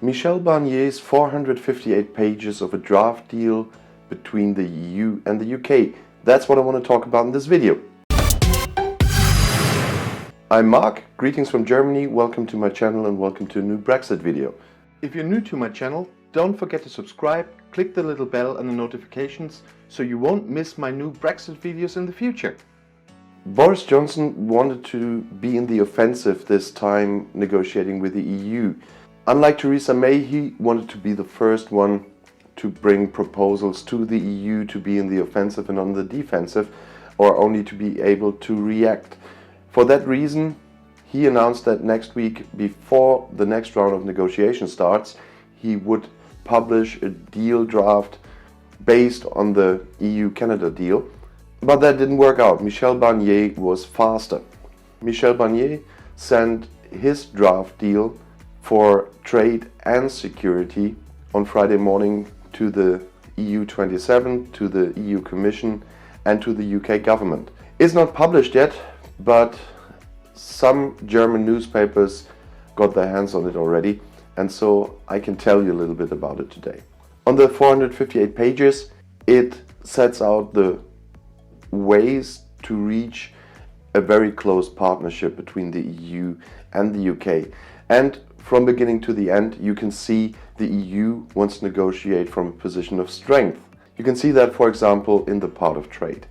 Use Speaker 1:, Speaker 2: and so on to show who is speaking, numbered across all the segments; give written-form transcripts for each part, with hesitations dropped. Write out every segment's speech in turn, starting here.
Speaker 1: Michel Barnier's 458 pages of a draft deal between the EU and the UK. That's what I want to talk about in this video. I'm Mark, greetings from Germany, welcome to my channel and welcome to a new Brexit video. If you're new to my channel, don't forget to subscribe, click the little bell and the notifications so you won't miss my new Brexit videos in the future. Boris Johnson wanted to be in the offensive this time negotiating with the EU. Unlike Theresa May, he wanted to be the first one to bring proposals to the EU to be in the offensive and on the defensive, or only to be able to react. For that reason, he announced that next week, before the next round of negotiation starts, he would publish a deal draft based on the EU-Canada deal. But that didn't work out. Michel Barnier was faster. Michel Barnier sent his draft deal for trade and security on Friday morning to the EU 27, to the EU Commission and to the UK government. It's not published yet, but some German newspapers got their hands on it already, and so I can tell you a little bit about it today. On the 458 pages, it sets out the ways to reach a very close partnership between the EU and the UK. And from beginning to the end, you can see the EU wants to negotiate from a position of strength. You can see that, for example, in the part of trade.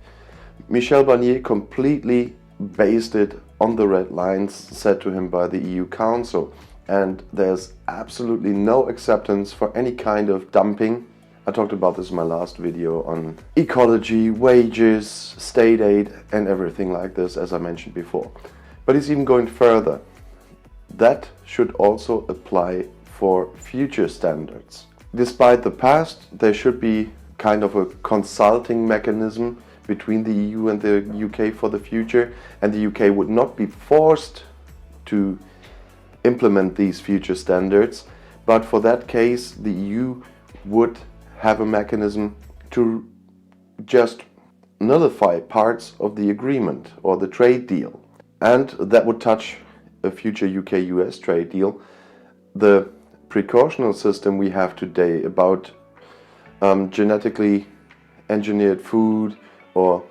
Speaker 1: Michel Barnier completely based it on the red lines set to him by the EU Council. And there's absolutely no acceptance for any kind of dumping. I talked about this in my last video on ecology, wages, state aid and everything like this, as I mentioned before. But he's even going further. That should also apply for future standards. Despite the past, there should be kind of a consulting mechanism between the EU and the UK for the future, and the UK would not be forced to implement these future standards, but for that case the EU would have a mechanism to just nullify parts of the agreement or the trade deal, and that would touch a future UK-US trade deal. The precautionary system we have today about genetically engineered food or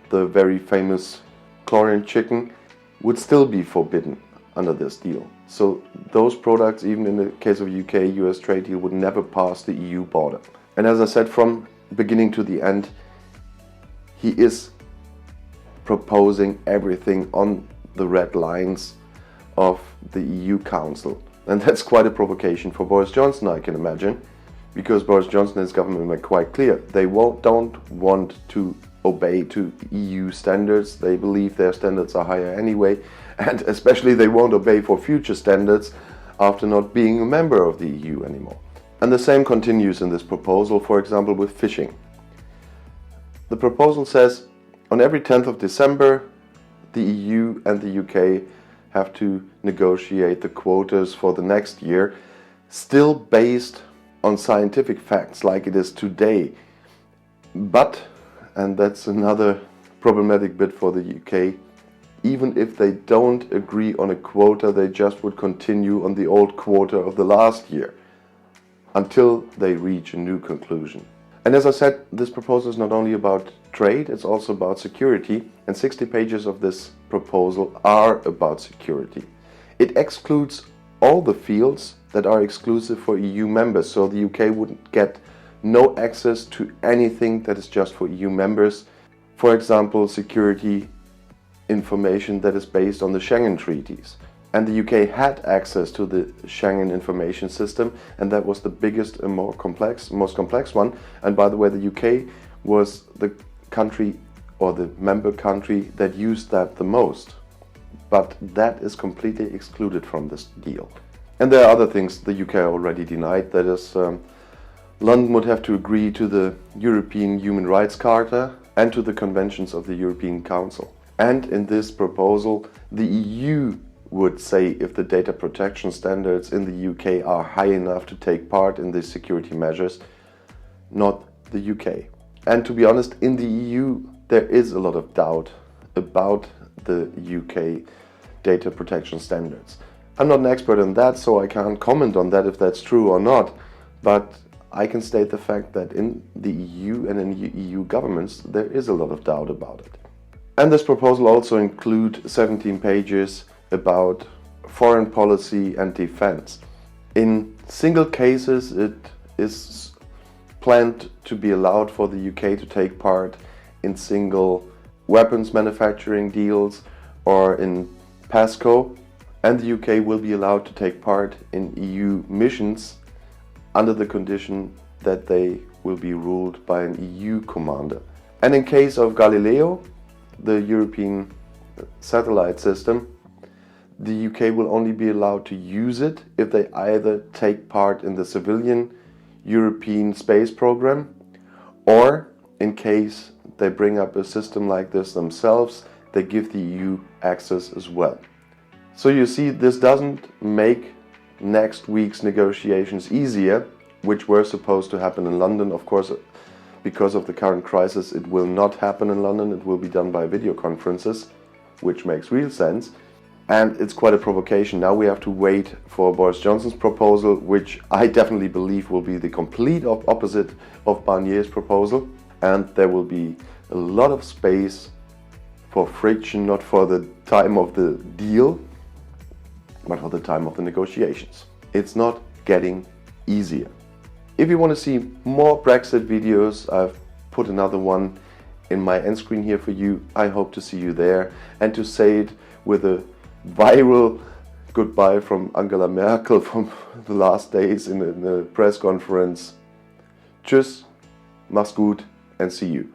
Speaker 1: the very famous chlorine chicken would still be forbidden under this deal. So those products, even in the case of UK-US trade deal, would never pass the EU border. And as I said, from beginning to the end, he is proposing everything on the red lines of the EU Council. And that's quite a provocation for Boris Johnson, I can imagine, because Boris Johnson and his government made quite clear they don't want to obey to EU standards. They believe their standards are higher anyway, and especially they won't obey for future standards after not being a member of the EU anymore. And the same continues in this proposal, for example, with fishing. The proposal says on every 10th of December, the EU and the UK have to negotiate the quotas for the next year, still based on scientific facts like it is today. But, and that's another problematic bit for the UK, even if they don't agree on a quota, they just would continue on the old quota of the last year until they reach a new conclusion. And as I said, this proposal is not only about trade, it's also about security, and 60 pages of this proposal are about security. It excludes all the fields that are exclusive for EU members, so the UK wouldn't get no access to anything that is just for EU members. For example, security information that is based on the Schengen treaties. And the UK had access to the Schengen information system, and that was the biggest and most complex one. And by the way, the UK was the country or the member country that used that the most. But that is completely excluded from this deal. And there are other things the UK already denied. That is, London would have to agree to the European Human Rights Charter and to the conventions of the European Council. And in this proposal, the EU would say if the data protection standards in the UK are high enough to take part in these security measures, not the UK. And to be honest, in the EU there is a lot of doubt about the UK data protection standards. I'm not an expert in that, so I can't comment on that if that's true or not, but I can state the fact that in the EU and in EU governments there is a lot of doubt about it. And this proposal also includes 17 pages about foreign policy and defense. In single cases it is planned to be allowed for the UK to take part in single weapons manufacturing deals or in PESCO, and the UK will be allowed to take part in EU missions under the condition that they will be ruled by an EU commander. And in case of Galileo, the European satellite system, the UK will only be allowed to use it if they either take part in the civilian European space program, or in case they bring up a system like this themselves, they give the EU access as well. So you see, this doesn't make next week's negotiations easier, which were supposed to happen in London. Of course, because of the current crisis, it will not happen in London. It will be done by video conferences, which makes real sense. And it's quite a provocation. Now we have to wait for Boris Johnson's proposal, which I definitely believe will be the complete opposite of Barnier's proposal. And there will be a lot of space for friction, not for the time of the deal, but for the time of the negotiations. It's not getting easier. If you want to see more Brexit videos, I've put another one in my end screen here for you. I hope to see you there. And to say it with a viral goodbye from Angela Merkel from the last days in the press conference. Tschüss, mach's gut, and see you.